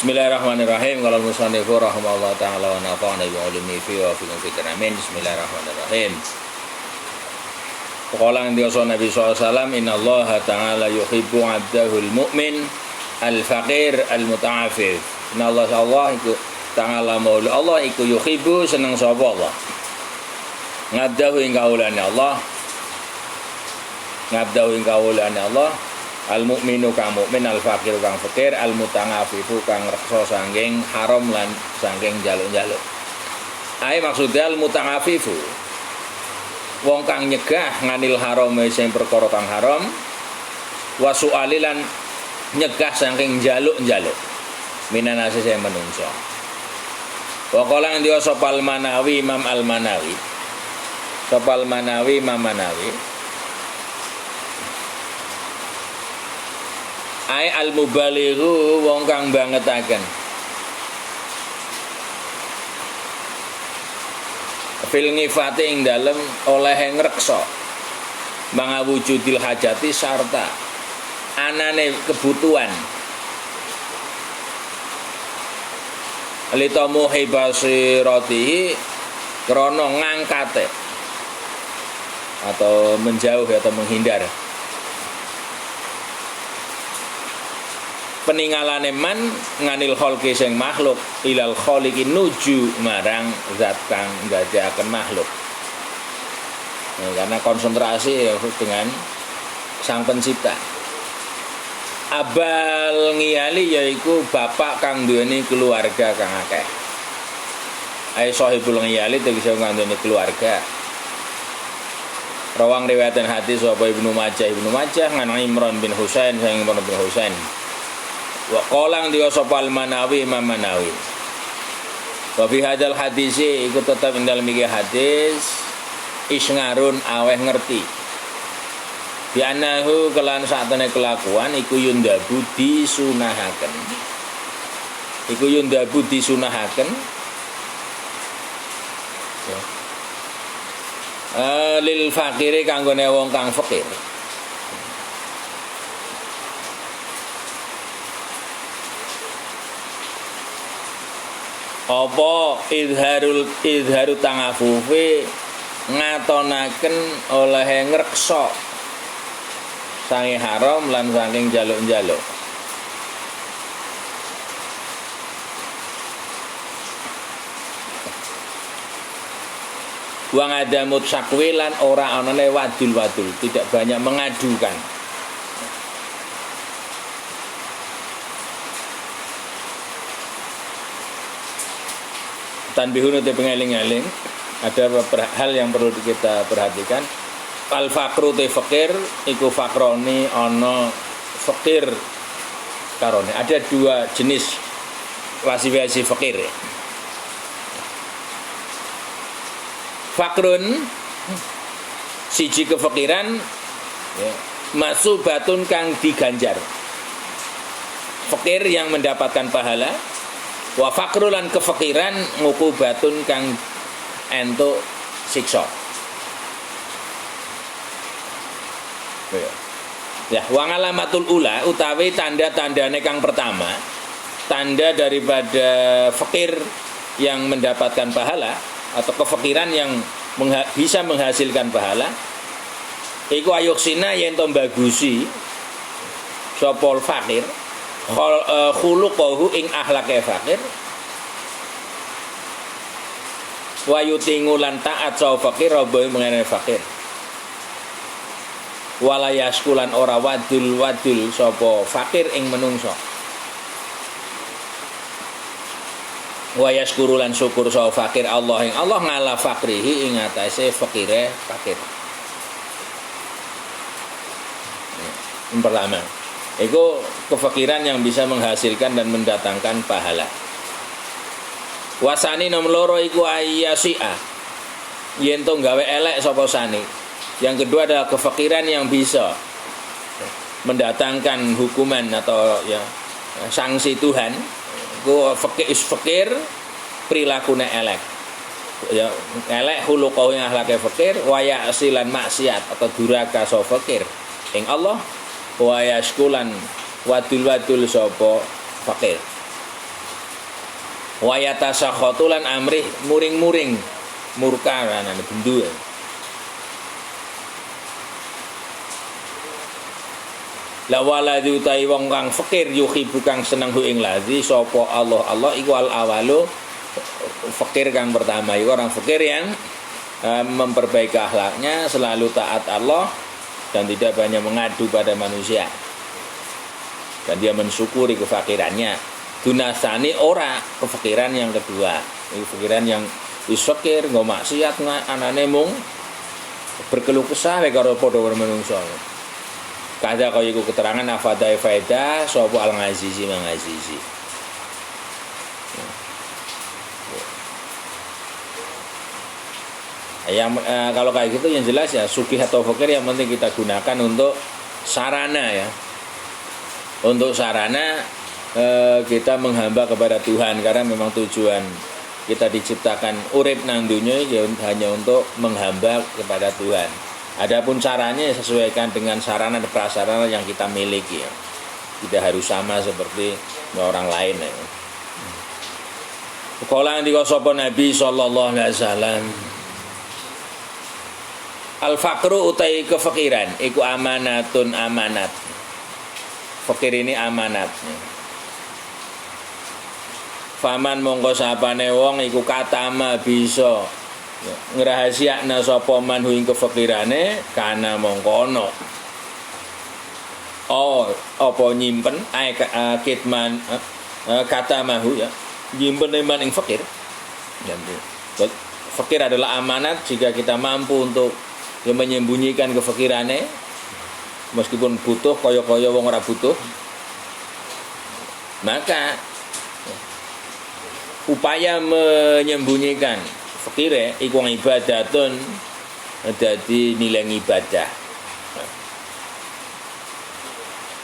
Bismillahirrahmanirrahim. Qala al-musannifu rahimahullah ta'ala wa nafa'ana bi ulumi fi wa fi amin. Bismillahirrahmanirrahim. Qala Nabi sallallahu alaihi wasallam, innallaha ta'ala yuhibbu 'abdahul mu'min al-faqir al-muta'affif. Innallaha iku ta'ala maula Allah iku yuhibbu seneng sapa Allah. Ngabdahu ing kaulane Allah. Ngabdahu ing kaulane Allah. Al-mu'minu kang mukmin, al-faqiru kang fakir, al-muta'affifu kang reksa sangking haram lan sangking jaluk-jaluk. Ae maksudnya al-muta'affifu wong kang nyegah nganil haram sing perkara kang haram, wa su'alilan nyegah sangking jaluk-jaluk. Minanase sing menungso. Wa qala ndiwa sopal Manawi Imam Al-Manawi. Sopal Manawi Imam Manawi. Ai al-mubalighu wong kang bangetaken fil ngifati ing dalem oleh ngreksa mangawujudil hajati sarta anane kebutuhan litamu hibasiratihi krana ngangkate atau menjauh atau menghindar peninggalane man nganil kholqi sing makhluk ilal kholiqi nuju marang zat kang nggadeaken makhluk. Karena konsentrasi dengan sang pencipta. Abal ngiyali yaiku bapak kang duweni keluarga kang akeh. Ai sahibul ngiyali tegese kang duweni keluarga. Rawang riwayatan hadis sapa Ibnu Majah ngan Imran bin Husain sang Imran bin Husain. Wa qalang dia sopal Manawi Imam Manawi. Wa fi hadzal hadisi iku tetep ing dalem iki hadis isngarun aweh ngerti. Bi annahu kelan satene kelakuan iku yundabu disunahaken. Iku yundabu disunahaken. Lil fakiri kanggone wong kang fakir. Apa idharu tangafufi ngatonaken oleh ngreksa sange haram lan saking jaluk-jaluk. Wa ngadamut sakwi lan ora anane wadul-wadul, tidak banyak mengadukan. Tanbihun uti pengeling-eling, ada beberapa hal yang perlu kita perhatikan. Al faqru te fakir iku fakroni ana fakir karone. Ada dua jenis klasifikasi fakir. Fakrun siji kefakiran ya, masubatun kang diganjar. Fakir yang mendapatkan pahala. Wa fakrulan kefakiran ngukubatun kang entuk siksa. Ya, wa alamatul ula utawi tanda-tandane kang pertama, tanda daripada fakir yang mendapatkan pahala atau kefakiran yang bisa menghasilkan pahala. Iku ayuksina yen to bagusi sapa fakir khuluquhu ing akhlake fakir wa yutingu lan taat sa fakir roboh mengenai fakir wala yaskulan ora wadul sapa fakir ing menungso wa yaskuru lan syukur sa fakir Allah ing Allah ngala fakrihi ing atase fakire fakir. Yang pertama itu kefakiran yang bisa menghasilkan dan mendatangkan pahala. Wasani nomor loro iku ayyasi'a yen to gawe elek sapa sani. Yang kedua adalah kefakiran yang bisa mendatangkan hukuman atau ya sanksi Tuhan. Ku fakir prilakune elek. Ya elek khuluqau yang akhlake fakir wa ya'silan maksiat atau duraka sa fakir ing Allah wa yaskulan wadul sapa fakir. wa yatasakhatu lan amrih muring-muring murka ana bendu. La waladhi utai wong kang fakir yuhibbu kang seneng hu ing ladzi sapa Allah iku al awalu fakir kang pertama iku orang fakir yang memperbaiki akhlaknya, selalu taat Allah dan tidak banyak mengadu pada manusia. Dan dia mensyukuri kefakirannya. Dunasani ora kefakiran yang kedua. Itu fakiran yang wis fakir nggo maksiat anane mung berkeluh kesah karo padha menungso. Kada kaya iku keterangan afadai faedah sapa al-Ghazizi Manghazizi. Kalau kayak gitu yang jelas ya sugih atau fakir yang penting kita gunakan untuk sarana ya. Untuk sarana kita menghamba kepada Tuhan karena memang tujuan kita diciptakan urip nang dunya ya hanya untuk menghamba kepada Tuhan. Adapun caranya sesuaikan dengan sarana dan prasarana yang kita miliki ya. Tidak harus sama seperti orang lain ya. Kala ngendika sapa Nabi sallallahu alaihi wasallam al-faqru utai kefakiran iku amanatun amanat. Fakir ini amanat. Faman mongko sapane wong iku katama bisa ngrahasiakna sapa man ing kefakirane kana mongkono. Oh, apa nyimpen kitman katamahu ya. Nyimpen iman ing fakir. Fakir adalah amanat jika kita mampu untuk menyembunyikan kefakirane meskipun butuh kaya-kaya wong ora butuh. Maka upaya menyembunyikan fakire iku ibadatun dadi nilai ibadah.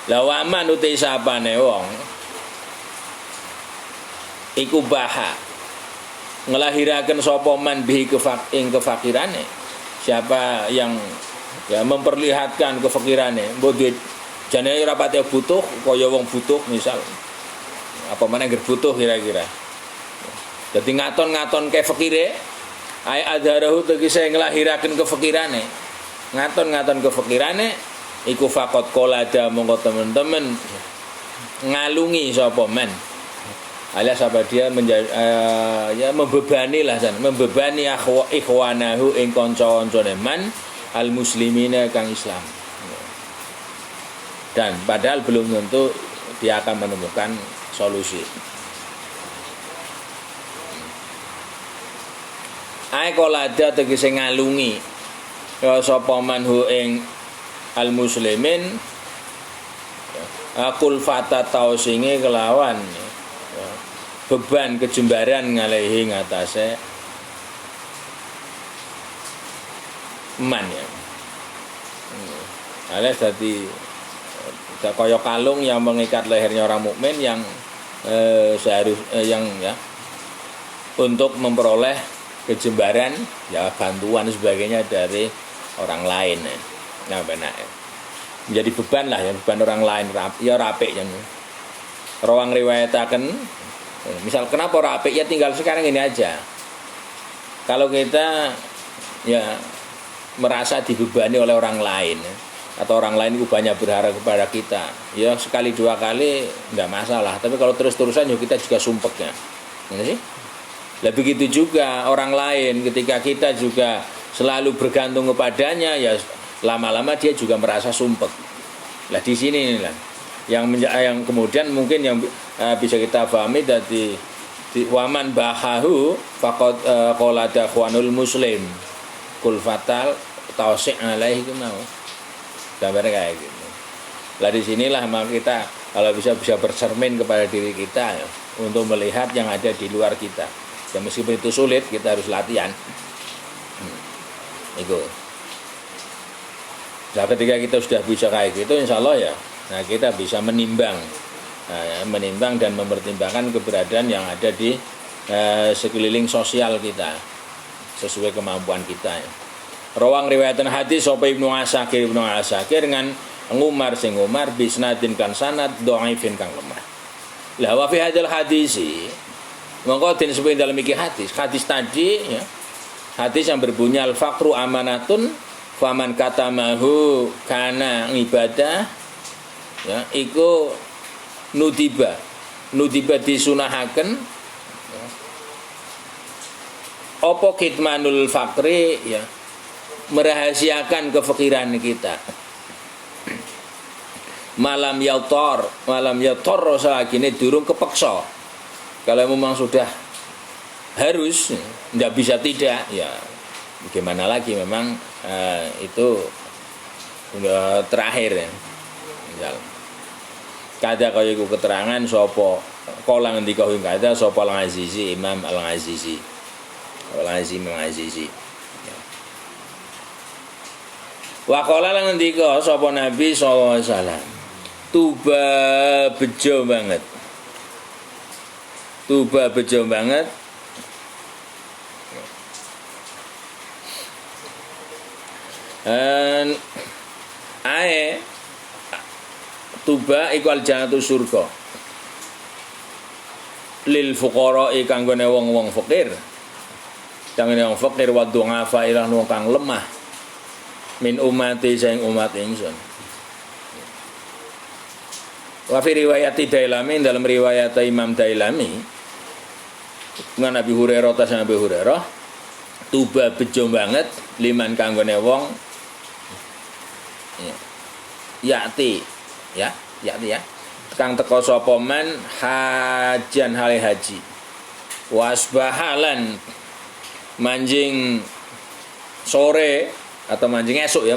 Lawaman uti sapane wong iku baha ngelahiraken sapa man bihi kefakirane. Siapa yang ya memperlihatkan kefakirane, mbok duit jane ora pati butuh kaya wong butuh misal. Apa meneh ger butuh kira-kira. Dadi ngaton-ngaton ke fakire ai adharahu tegese nglahiraken kefakirane. Ngaton-ngaton kefakirane iku faqat qalada mongko teman-teman ngalungi sapa men. Alias apa dia ya membebani lah membebani ikhwanahu ing kanca-kancane man al muslimina kang Islam. Dan padahal belum tentu dia akan menemukan solusi. Ai kolada tegese ngalungi ya sapa manhu ing al muslimin akul fata tausinge kelawan ya, beban kejembaran ngalehi ngatasé man ya. Alias dadi kaya kalung yang mengikat lehernya orang mukmin yang yang ya untuk memperoleh kejembaran ya bantuan sebagainya dari orang lain ya. Nah benar ya. Menjadi beban lah ya, beban orang lain ya rapik yang rawang riwayataken misal kenapa rapik ya tinggal sekarang ini aja. Kalau kita ya merasa dibebani oleh orang lain atau orang lain itu banyak berharap kepada kita ya sekali dua kali enggak masalah, tapi kalau terus-terusan ya kita juga sumpek ya. Benar sih? Lah begitu juga orang lain ketika kita juga selalu bergantung kepadanya ya lama-lama dia juga merasa sumpek. Lah di sini lah yang kemudian mungkin yang bisa kita pahami dari waman bahahu faqad qalada khwanul muslim kul fatal tausik alaihi mau. Gambar kayak gitu. Lah di sinilah maka kita kalau bisa bercermin kepada diri kita ya, untuk melihat yang ada di luar kita. Ya meskipun itu sulit, kita harus latihan. Itu. Nah, ketika kita sudah bisa kayak gitu, insya Allah ya, nah kita bisa menimbang dan mempertimbangkan keberadaan yang ada di sekeliling sosial kita sesuai kemampuan kita. Ya. Rawang riwayatan hadis sapa Ibnu Asakir dengan ngumar sing ngumar bisnadin kan sanad dhaifin kang lemah. Lah wa fi hadzal hadisi Mongko den sebut dalam iki hadis. Hadis tadi ya. Hadis yang berbunyi al-faqru amanatun faman katamahu kana ibadah ya iku nudiba disunahaken ya. Apa kitmanul faqri ya merahasiakan kefakiran kita. Malam yator salagine durung kepeksa. Kalau memang sudah harus, tidak bisa tidak, ya bagaimana lagi memang itu udah terakhir ya. Misal kada kaya iku keterangan sapa kala ngendika ing kada sapa Al-Azizi Imam Al-Azizi. Wa qala lan ngendika sapa Nabi sallallahu alaihi wasallam. Tuba bejo banget. Tuba iku aljannatu surga. Lil fuqara kanggone wong-wong fakir. Kanggone wong fakir wa du'afa ilang wong kang lemah. Min umati sing umat ingsun. Wa fi riwayat Dailami dalam riwayat Imam Dailami ngan Nabi Hurairah tas Nabi Hurairah tuba bejo banget liman kanggone wong yakti kang teka sapa man hajan hale haji wasbahalan manjing sore atau manjing esuk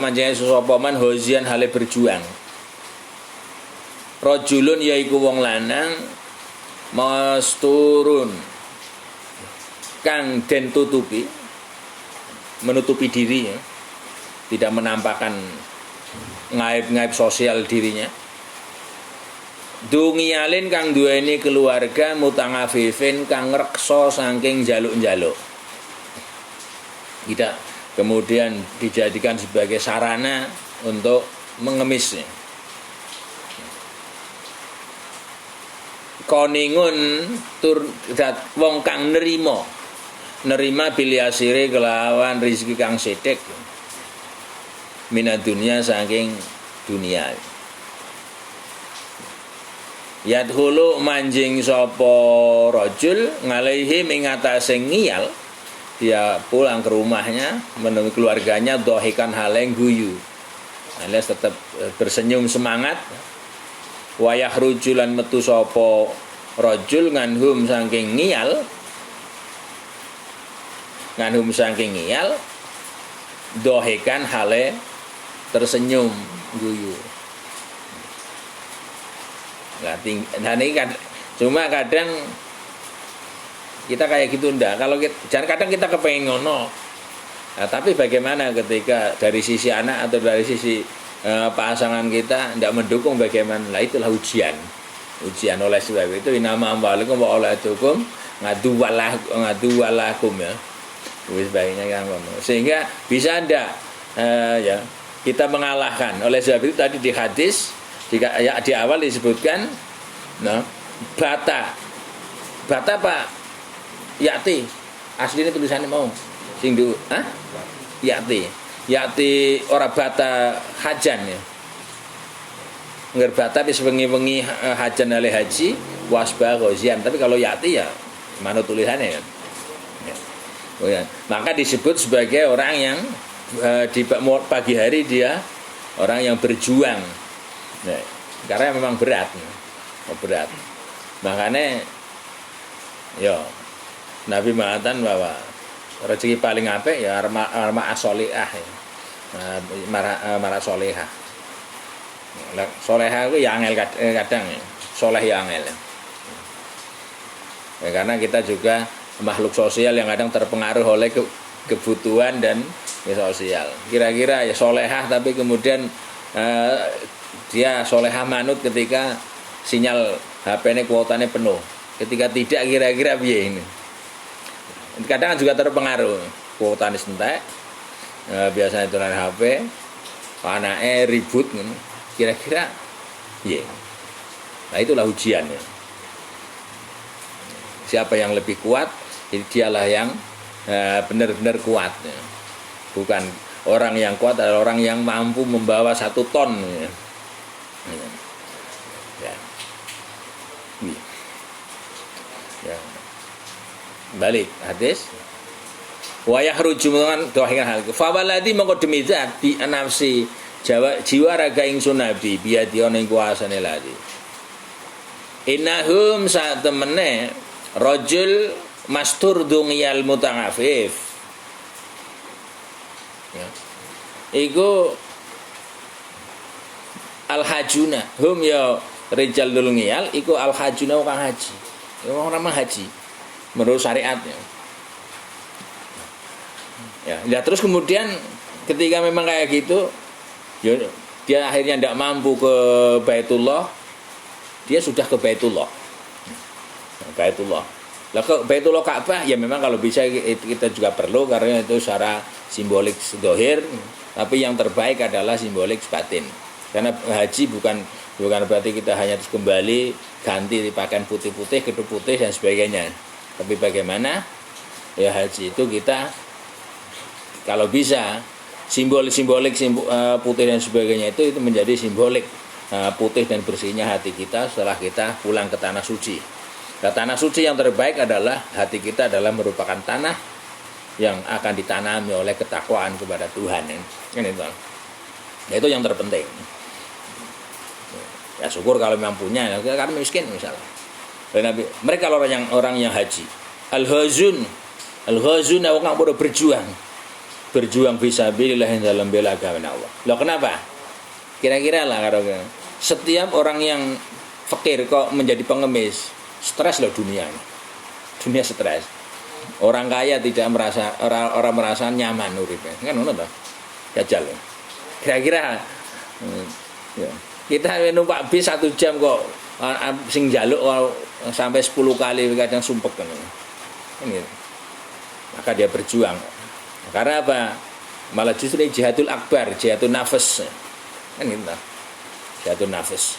sapa man hozian hale berjuang rajulun yaiku wong lanang masturun kang den tutupi menutupi diri ya. Tidak menampakkan ngaib-ngaib sosial dirinya. Dungiyalin kang duweni keluarga mutangafifin kang ngrekso saking jaluk-jaluk. Tidak kemudian dijadikan sebagai sarana untuk mengemisnya. Koningun tur wong kang nerima biliasire kelawan rizki kang sedek minat dunia saking dunia. Yadhulu manjing sapa rajul ngalaihi mengatasi ngiyal dia pulang ke rumahnya menemui keluarganya dohikan haleng guyu alias tetap bersenyum semangat wayah rujulan metu sapa rajul nganhum saking ngiyal dohekan hale tersenyum guyu. Nah ini kan cuma kadang kita kayak gitu ndak. Kalau kadang kita kepengen ngono. Nah, tapi bagaimana ketika dari sisi anak atau dari sisi pasangan kita ndak mendukung bagaimana? Lah itulah ujian oleh sebab itu inama amwalikum wa auladukum ngadu walakum ya. Wis baiknya kan sehingga bisa ndak ya kita mengalahkan. Oleh sebab itu tadi di hadis di awal disebutkan bata Pak yati aslinya tulisannya mau sing du yati ora bata hajan ya ngerbata wis wengi-wengi hajan ale haji wasba ghazian tapi kalau yati ya manut tulisannya kan ya. Oh ya. Maka disebut sebagai orang yang di pagi hari dia orang yang berjuang ya. Karena memang berat makanya ya Nabi mengatakan bahwa rezeki paling apik ya arma as-solihah ya. Marah solehah. Solehah itu ya angel kadang ya. Soleh ya angel. Ya, karena kita juga makhluk sosial yang kadang terpengaruh oleh kebutuhan dan sosial. Kira-kira ya solehah tapi kemudian dia solehah manut ketika sinyal HP-nya kuotanya penuh. Ketika tidak kira-kira piye ini. Kadang juga terpengaruh kuotanya sentek. Biasanya itu HP, anaknya ribut kira-kira piye. Nah itulah ujiannya. Siapa yang lebih kuat, dialah yang benar-benar kuat. Ya. Bukan orang yang kuat adalah orang yang mampu membawa 1 ton. Ya. Ya. Ya. Balik hadis. Wa yakhruju dengan doahikan hal. Fa waladi mongko demi zat bi nafsi jiwa raga ingsun nabi biadi ana ing kuasane ladi. Innahum sa temene rajul mastur dungyal mutangafif. Ya. Iku al-hajuna hum ya rijal dulngiyal iku al-hajuna kang haji. Orang haji menurut syariatnya. Ya, terus kemudian ketika memang kayak gitu, ya, dia akhirnya tidak mampu ke Baitullah, dia sudah ke Baitullah. Lah ke Baitullah Ka'bah ya memang kalau bisa kita juga perlu karena itu secara simbolik zahir, tapi yang terbaik adalah simbolik batin. Karena haji bukan berarti kita hanya terus kembali ganti pakaian putih-putih, kedua putih dan sebagainya. Tapi bagaimana ya haji itu kita kalau bisa simbolik putih dan sebagainya itu menjadi simbolik putih dan bersihnya hati kita setelah kita pulang ke tanah suci. Nah, tanah suci yang terbaik adalah hati kita adalah merupakan tanah yang akan ditanami oleh ketakwaan kepada Tuhan. Kan itu. Ya, itu yang terpenting. Ya syukur kalau memang punya, karena miskin misalnya. Mereka orang yang haji. Al-Hazun orang berjuang fisabilillah dalam bela agama Allah. Loh kenapa? Kira-kira lah kalau setiap orang yang fakir kok menjadi pengemis, stres loh dunia stres. Orang kaya tidak merasa orang merasa nyaman uripnya. Kan ngono to? Jajal. Kira-kira ya. Kita numpak bis 1 jam kok sing njaluk sampai 10 kali kadang sumpek kan. Ini. Maka dia berjuang. Karena apa? Malah justru jihadul akbar, jihadul nafas. Kan gitu. Jihadul nafas.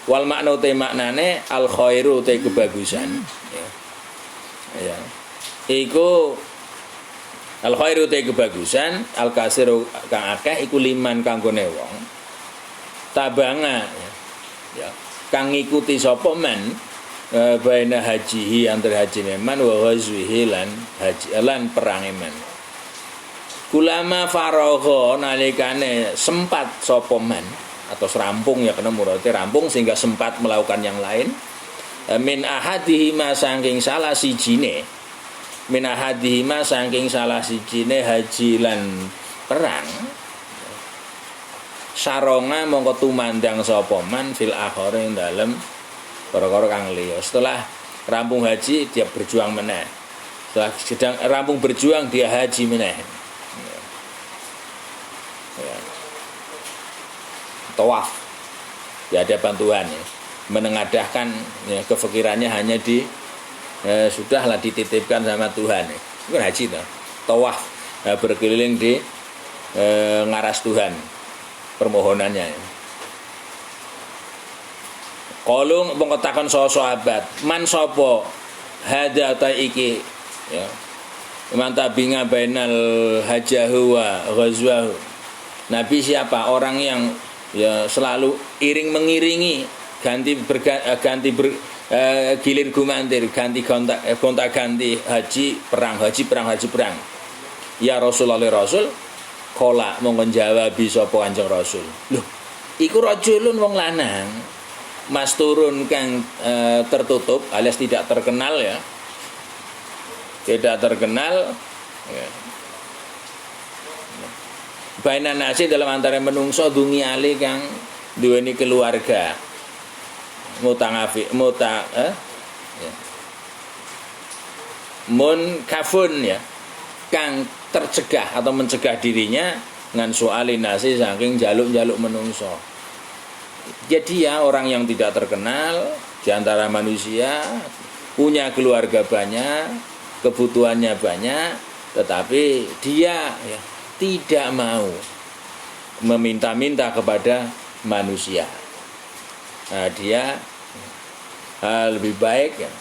Wal makna te maknane al khairu te kebagusan. Ya. Ya. Iku al khairu te kebagusan, al kasiru kang akeh iku liman kanggone wong. Tabanga ya. Kang ngikuti sapa men baina hajihi antara haji man wa ghazwihi lan haji lan perang man. Kulama faragha nalikane sempat sapa man atau rampung ya kena murate rampung sehingga sempat melakukan yang lain min ahadihi ma saking salah sijine haji lan perang saronga mongko tumandang sapa man fil akhire ing dalem perkara kang liya. Setelah rampung haji dia berjuang meneh. Setelah sedang rampung berjuang dia haji meneh. Ya. Tawaf di hadapan Tuhan ya. Menengadahkan ya, kefikirannya hanya sudahlah dititipkan sama Tuhan ya. Itu kan haji toh. Tawaf berkeliling di ngaras Tuhan permohonannya ya. Kolung mengatakan sahabat man sapa hada ta iki ya mantabinga bainal hajahu wa ghazwahu. Nabi siapa? Orang yang ya selalu iring mengiringi gilir gumantir gonta ganti haji perang. Ya Rasulullah Rasul kola mongkon jawab sapa Kanjeng Rasul. Loh, iku rajulun wong lanang mas turun kang tertutup alias tidak terkenal ya. Tidak terkenal ya. Baina nasi dalam antara menungso dungi ali kang duweni keluarga ya. Mun kafun ya kang tercegah atau mencegah dirinya ngan soali nasi saking jaluk-jaluk menungso. Jadi ya orang yang tidak terkenal di antara manusia punya keluarga banyak, kebutuhannya banyak, tetapi dia ya tidak mau meminta-minta kepada manusia. Nah, dia lebih baik ya,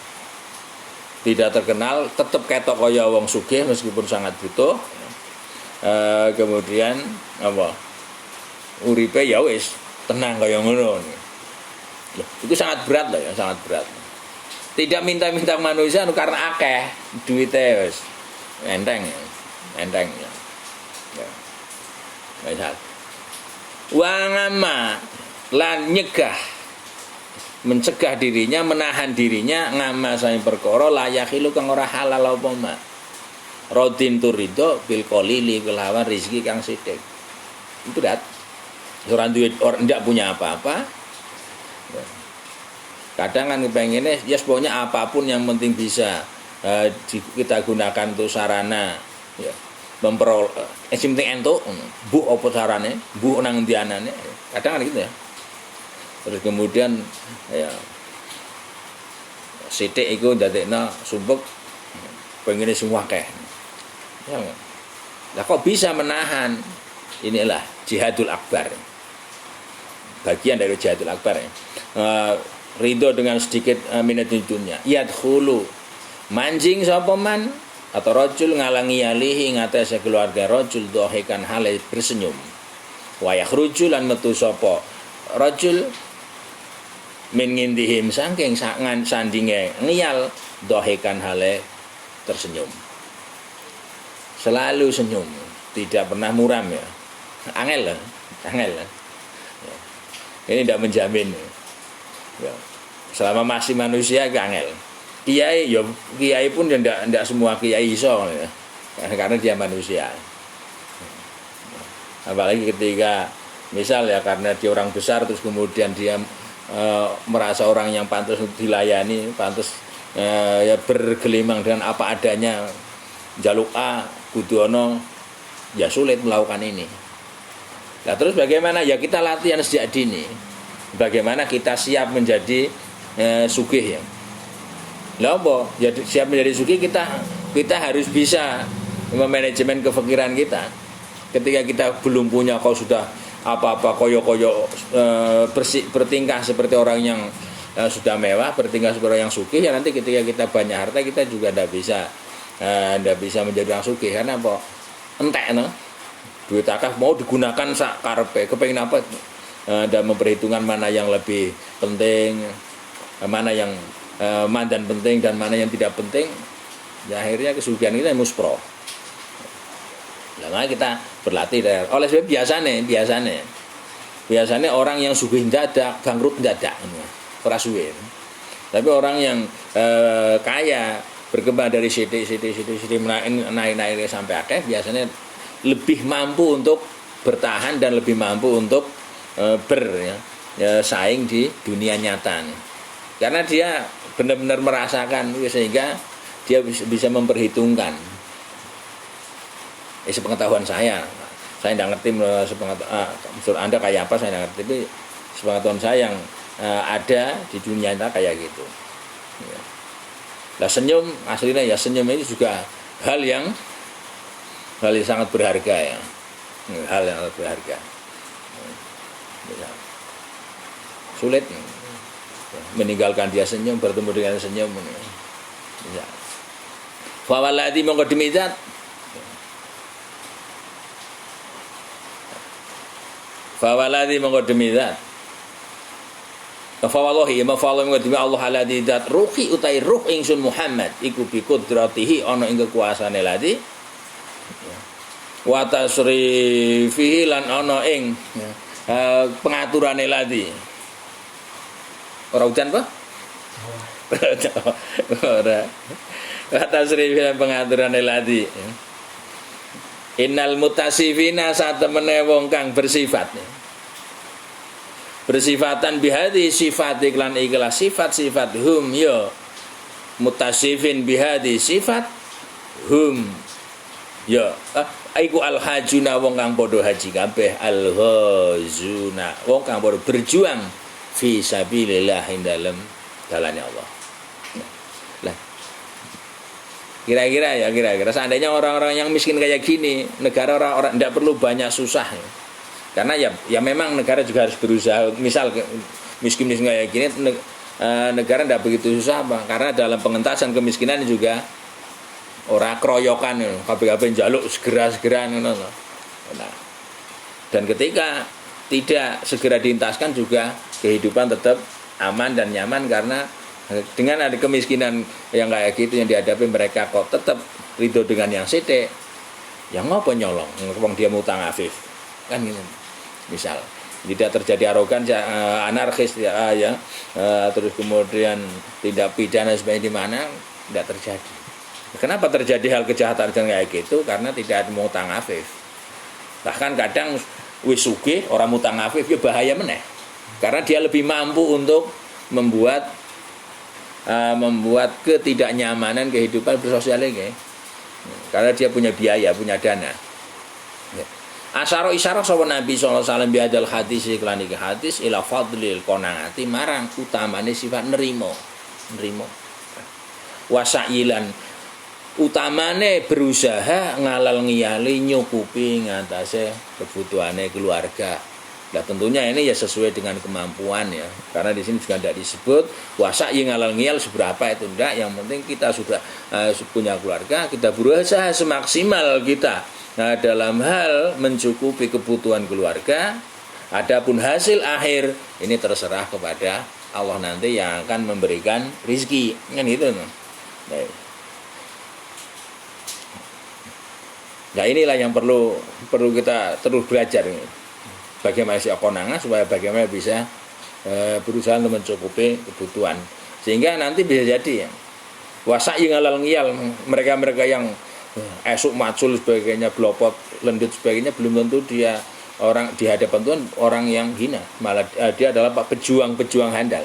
tidak terkenal, tetap ketok kaya wong sugih meskipun sangat butuh. Kemudian apa? Uripe ya wis tenang kaya ngono. Itu sangat berat loh ya, sangat berat. Tidak minta-minta manusia karena akeh duitnya wis enteng ya. Enteng ya. Ya. Wa ngama lan nyegah, mencegah dirinya, menahan dirinya ngama saing perkara layakilu kang ora halal apa ma. Rodin turido bil qalili kelawan rezeki kang sithik. Itu dat. Orang duit orang ndak punya apa-apa. Kadang kan kepengennya ya pokoknya apapun yang penting bisa kita gunakan untuk sarana ya memperoleh penting entuk bu apa sarane bu nang ndianane kadang kan gitu ya. Terus kemudian ya sithik iku ndadekno sumpek pengene sing akeh. Ya. Lah kok bisa menahan? Inilah jihadul akbar. Bagian dari jihadul akbar ya. Ridho dengan sedikit minatin dunya. Yadkhulu manjing sapa man atau rajul ngalangi alihi ngatese keluarga rajul dohikan hale bersenyum. Wa yakhruju lan metu sapa rajul min ngindihim saking sangan sandinge ngiyal dohikan hale tersenyum. Selalu senyum, tidak pernah muram ya. Angel. Ya. Ini tidak menjamin. Ya. Selama masih manusia angel. Kiai pun tidak semua kiai iso ya. Karena dia manusia. Apalagi ketika misal ya karena dia orang besar terus kemudian dia merasa orang yang pantas dilayani, pantas ya bergelimang dengan apa adanya, jaluk A kudono ya sulit melakukan ini. Nah terus bagaimana ya kita latihan sejak dini. Bagaimana kita siap menjadi sugih ya. Lah apa? Ya siap menjadi sugih kita harus bisa memanajemen kefikiran kita. Ketika kita belum punya kau sudah apa-apa koyo-koyo bertingkah seperti orang yang sudah mewah, bertingkah seperti orang yang sugih ya nanti ketika kita banyak harta kita juga tidak bisa menjadi orang sugih karena apa? Entek no. Duit akeh mau digunakan sak karepe, kepengin apa? Dan memperhitungkan mana yang lebih penting, mana yang mandan penting dan mana yang tidak penting. Ya akhirnya kesugihan kita muspro. Lama kita berlatih dari oleh sebab biasanya orang yang sugih dadak, bangkrut dadak, ora suwe. Tapi orang yang kaya berkembang dari sithik naik sampai akeh biasanya lebih mampu untuk bertahan dan lebih mampu untuk bersaing di dunia nyata. Karena dia benar-benar merasakan sehingga dia bisa memperhitungkan. Sepengetahuan saya tidak ngerti menurut Anda kayak apa saya tidak ngerti, tapi sepengetahuan saya yang ada di dunia nyata kayak gitu. Ya. Nah senyum aslinya ya senyum ini juga hal yang sangat berharga ya, hal yang sangat berharga. Ya. Sulit meninggalkan dia senyum bertemu dengan senyum. Ya. Fa walladzi mongko demi zat fa walladzi mongko demi zat fa wallahi ma fa Allah mongko demi Allah alladzi zat ruhi utai ruh ingsun Muhammad iku bi qudratihi ana ing kekuasaane ladi wa tasrifihi lan ana ing pengaturane ladi ora udan apa? Ora. Wa tasrifihi lan pengaturane ladi innal mutasifina satemene wong kang bersifat bersifatan bihadi sifat iklan ikhlas sifat hum ya mutasifin bihadi sifat hum ya iku al-hajuna wong kang padha haji kabeh al-ghazuna wong kang padha berjuang fi sabilillah ing dalem dalane Allah. Lah kira-kira seandainya orang-orang yang miskin kayak gini, negara orang tidak perlu banyak susah ya. Karena ya memang negara juga harus berusaha. Misal miskin kayak gini negara tidak begitu susah, karena dalam pengentasan kemiskinan juga ora kroyokan, kabeh-kabeh njaluk segera-segera ngono. Nah, dan ketika tidak segera dientaskan juga kehidupan tetap aman dan nyaman, karena dengan ada kemiskinan yang kayak gitu yang dihadapi mereka kok tetap ridho dengan yang sithik, yang ngopo nyolong wong dia mutang afif kan gitu. Misal tidak terjadi arogan, anarkis terus kemudian tidak pidana sebagai di mana, tidak terjadi. Kenapa terjadi hal kejahatan kayak gitu? Karena tidak ada mutang afif. Bahkan kadang wis sugih orang mutang afif ya bahaya meneh, karena dia lebih mampu untuk membuat ketidaknyamanan kehidupan bersosial ini, karena dia punya biaya, punya dana. Asyara isyarah sapa Nabi sallallahu alaihi wasallam biadal hadis iklan iki hadis ila fadlil qanaati marang utamane sifat nerimo wasailan utamane berusaha ngalal ngiyali nyukupi ngatasé kebutuhane keluarga. Nah tentunya ini ya sesuai dengan kemampuan ya, karena di sini juga tidak disebut wasai ngalal ngiyal seberapa itu enggak, yang penting kita sudah punya keluarga, kita berusaha semaksimal kita dalam hal mencukupi kebutuhan keluarga. Adapun hasil akhir ini terserah kepada Allah nanti yang akan memberikan rizki kan itu. Nah inilah yang perlu kita terus belajar, bagaimana si konangan supaya bagaimana bisa berusaha untuk mencukupi kebutuhan, sehingga nanti bisa jadi ya wasai ngalal ngiyal, mereka yang esuk macul sebagainya, blopot lendut sebagainya, belum tentu dia orang di hadapan Tuhan orang yang hina, malah dia adalah pejuang handal.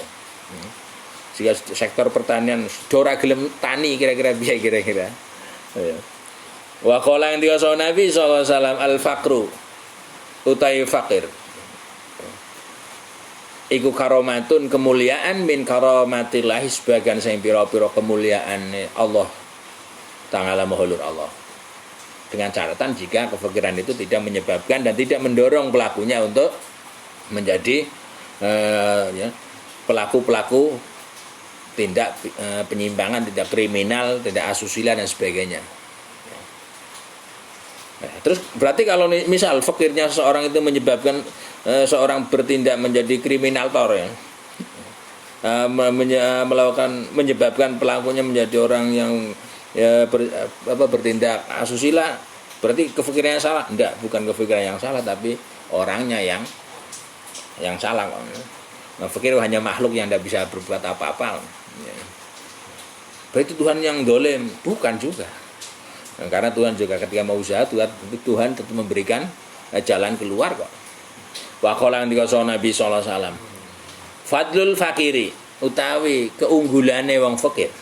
Sehingga sektor pertanian dora gelem tani kira-kira biaya kira-kira. Wa qala yang dikasih Nabi sallallahu alaihi wasallam al-faqru utai fakir iku karomatun, kemuliaan min karomatillahi, sebagian sing pira-pira kemuliaan Allah Ta'ala mahulur Allah, dengan catatan jika kefakiran itu tidak menyebabkan dan tidak mendorong pelakunya untuk menjadi pelaku-pelaku tindak penyimpangan, tidak kriminal, tidak asusila dan sebagainya. Terus berarti kalau misal fakirnya seorang itu menyebabkan seorang bertindak menjadi kriminaltor ya, menyebabkan pelakunya menjadi orang yang bertindak asusila, berarti kefikiran yang salah? Enggak, bukan kefikiran yang salah, tapi orangnya yang salah. Fikir hanya makhluk yang tidak bisa berbuat apa-apa. Berarti Tuhan yang dolim? Bukan juga. Karena Tuhan juga ketika mau usaha, Tuhan tetap memberikan jalan keluar kok. Wa qala Nabi sallallahu alaihi wasallam, fadlul fakiri utawi keunggulane wong fakir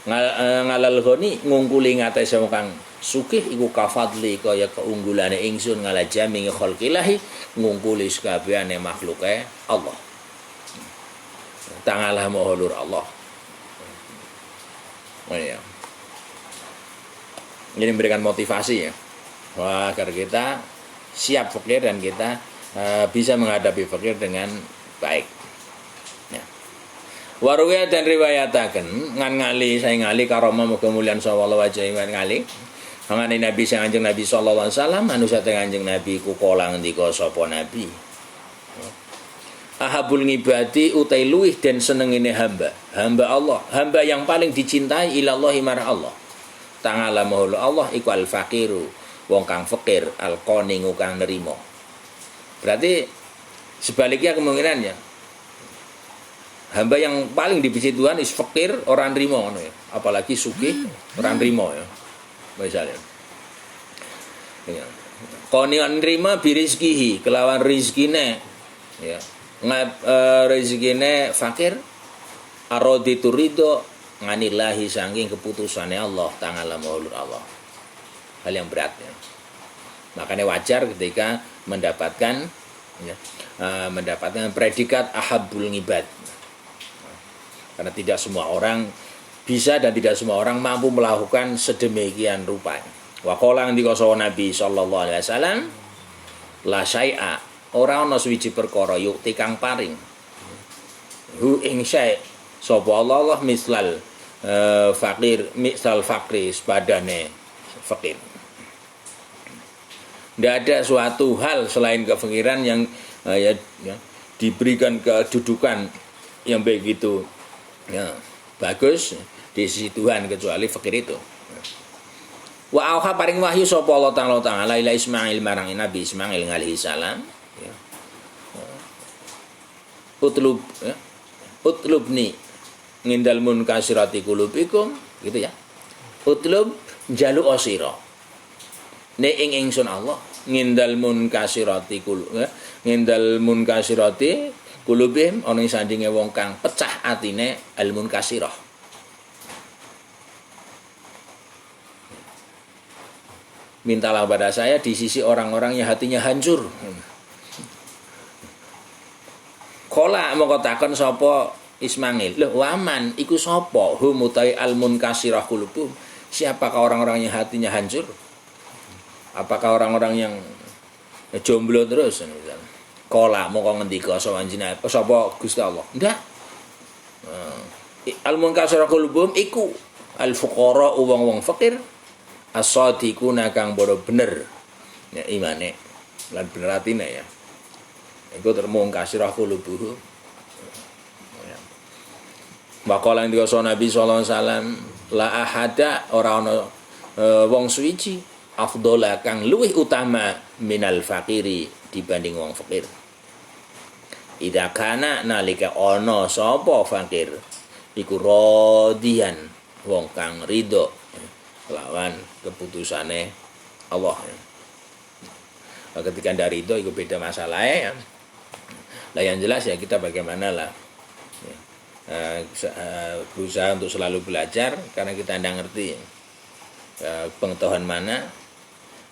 ngalal ghani ngungkuli ngatasé wong kang sugih iku kafadli kaya keunggulane ingsun ngala jami khalqilahi ngungkuli sakabehane makhluke Allah. Ta'ala mahulur Allah. Oh iya. Ini memberikan motivasi ya, agar kita siap fakir dan kita bisa menghadapi fakir dengan baik. Ya. Waruya dan riwayataken ngan ngali saya ngali karomah kemuliaan sallallahu alaihi wasallam ngali ngani Nabi sang Kanjeng Nabi sallallahu alaihi wasallam anu sateng Kanjeng Nabi ku kala ngendika sapa Nabi. Ahabul ngibadi utai luih dan senengine hamba Allah, hamba yang paling dicintai ilallahi marang Allah Ta'ala mahulu Allah iku al-faqiru wong kang fakir, al-qani kang nerimo. Berarti sebaliknya kemungkinannya hamba yang paling dibenci Tuhan is fakir, orang nerimo ya. Apalagi sugih, orang nerimo ya. Misalnya ya. Qani nerima birizkihi kelawan rizkine ya. Rezekine fakir araditu ridho nganillahi saking keputusannya Allah Ta'ala mahulur Allah. Hal yang berat ya. Makanya wajar ketika mendapatkan predikat ahabul ngibad, karena tidak semua orang bisa dan tidak semua orang mampu melakukan sedemikian rupa. Wa qala Nabi sallallahu alaihi wasallam la syai'a ora ana suwiji perkara yukti kang paring hu ing syai sapa Allah mislal fakir misal fakri sepadane fakir. Tidak ada suatu hal selain kefakiran yang diberikan kedudukan yang begitu bagus di sisi Tuhan kecuali fakir itu. Wa auha paring wahyu sapa Allah Ta'ala ila Ismail marang Nabi Ismail alaihi salam utlubni ngindal munkasirati qulubikum gitu ya. Utlub jaluk sira ne ing ingsun Allah ngindal munkasirati qulubihim ana ing sandinge wong kang pecah atine al munkasirah. Mintalah pada saya di sisi orang-orang yang hatinya hancur. Kola mongko takon sapa Ismail, lho waman iku sapa hum utai al munkasirah qulubum? Siapakah orang-orang yang hatinya hancur? Apakah orang-orang yang jomblo terus misalnya? Kola mongko ngendika sapa Gusti Allah. Ndak. Al munkasirah qulubum iku al fuqara wong-wong fakir. As-sadiquna kang bodo bener ya imane lan bener atine ya. Iku termung kasirah qulubuhu. Makalah yang dikasih Nabi sallallahu alaihi wasallam la ahada ora ana wong suci afdhala kang luwih utama minal fakiri dibanding wong fakir. Idza kana nalika ana sapa fakir iku radian wong kang ridho lawan keputusane Allah. Ketika dari itu beda masalahnya ya. Nah yang jelas ya kita bagaimana lah berusaha untuk selalu belajar karena kita tidak ngerti pengetahuan mana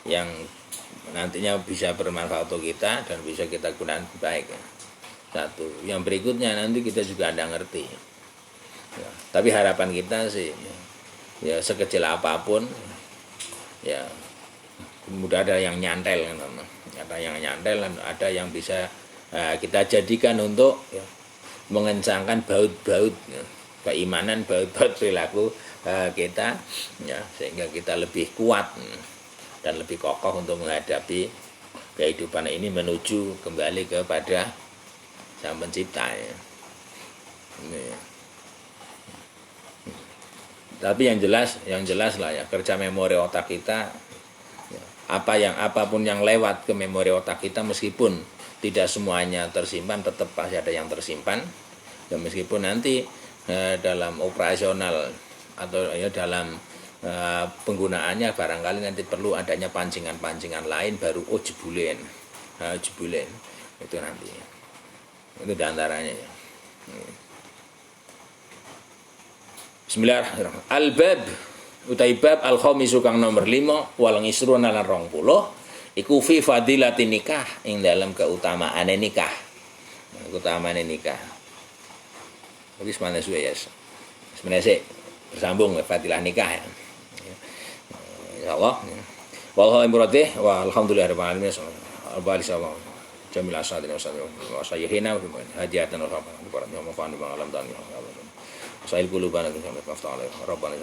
yang nantinya bisa bermanfaat untuk kita dan bisa kita gunakan baik. Satu. Yang berikutnya nanti kita juga tidak ngerti. Ya, tapi harapan kita sih ya sekecil apapun ya mudah ada yang nyantel, ada yang nyantel, ada yang bisa kita jadikan untuk ya, mengencangkan baut-baut ya, keimanan, baut-baut perilaku kita ya, sehingga kita lebih kuat dan lebih kokoh untuk menghadapi kehidupan ini menuju kembali kepada Sang Pencipta ya. Ini. Tapi yang jelas lah ya kerja memori otak kita ya, apapun yang lewat ke memori otak kita meskipun tidak semuanya tersimpan tetap pasti ada yang tersimpan dan meskipun nanti dalam operasional atau ya dalam penggunaannya barangkali nanti perlu adanya pancingan-pancingan lain baru jebulen itu nanti itu diantaranya ya. Bismillahirrahmanirrahim. Al-bab utai bab al-khamisu kang nomor 5 wal ngisruna lan 20 iku fi fadilati nikah ing dalam keutamaane nikah. Keutamaane nikah. Wis mana suwe ya. Sebenarnya bersambung ke fadilah nikah ya. Insyaallah. Wallahu imrotih wa alhamdulillahirabbil alamin. Al-balisawam. Jamil asadina wa sayyihina wa hadiatan wa rahmatan wa barakatuh wa alam dan Sahil qulubana bi rahmatika wa rabbana